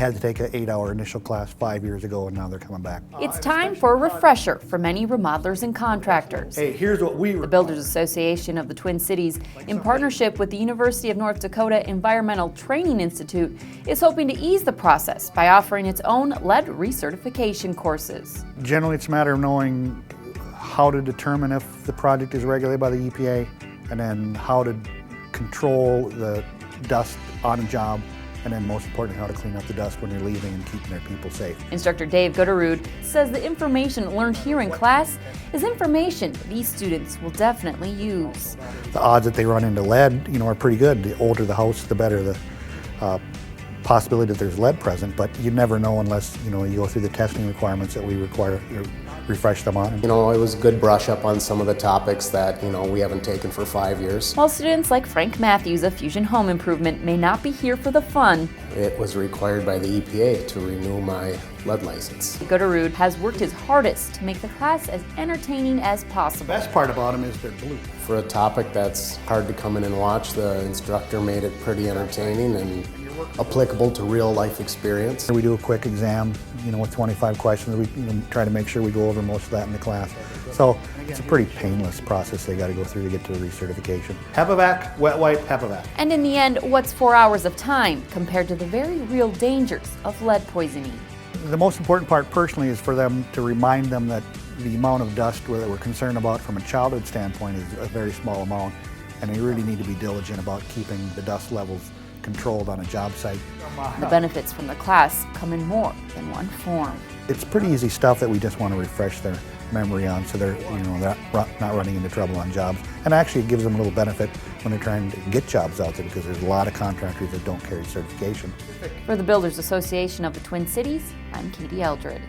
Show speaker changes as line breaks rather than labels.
had to take an 8-hour initial class 5 years ago, and now they're coming back.
It's time for a refresher for many remodelers and contractors.
Hey, here's what we
The Builders Association of the Twin Cities, in partnership with the University of North Dakota Environmental Training Institute, is hoping to ease the process by offering its own lead recertification courses.
Generally, it's a matter of knowing how to determine if the project is regulated by the EPA, and then how to control the dust on a job, and then most importantly, how to clean up the dust when you're leaving and keeping their people safe.
Instructor Dave Gooderud says the information learned here in class is information these students will definitely use.
The odds that they run into lead, are pretty good. The older the house, the better the possibility that there's lead present, but you never know unless, you go through the testing requirements that we require, refresh them on.
It was a good brush up on some of the topics that, we haven't taken for 5 years.
While students like Frank Matthews of Fusion Home Improvement may not be here for the fun,
it was required by the EPA to renew my lead license.
Gooderud has worked his hardest to make the class as entertaining as possible.
The best part about them is they're blue.
For a topic that's hard to come in and watch, the instructor made it pretty entertaining and applicable to real life experience.
We do a quick exam, with 25 questions. We try to make sure we go over most of that in the class. So it's a pretty painless process they got to go through to get to the recertification. HEPA-vac, wet wipe, HEPA-vac.
And in the end, what's 4 hours of time compared to the very real dangers of lead poisoning?
The most important part personally is for them to remind them that the amount of dust that we're concerned about from a childhood standpoint is a very small amount, and they really need to be diligent about keeping the dust levels controlled on a job site.
The benefits from the class come in more than one form.
It's pretty easy stuff that we just want to refresh their memory on, so they're not running into trouble on jobs. And actually it gives them a little benefit when they're trying to get jobs out there, because there's a lot of contractors that don't carry certification.
For the Builders Association of the Twin Cities, I'm Katie Eldred.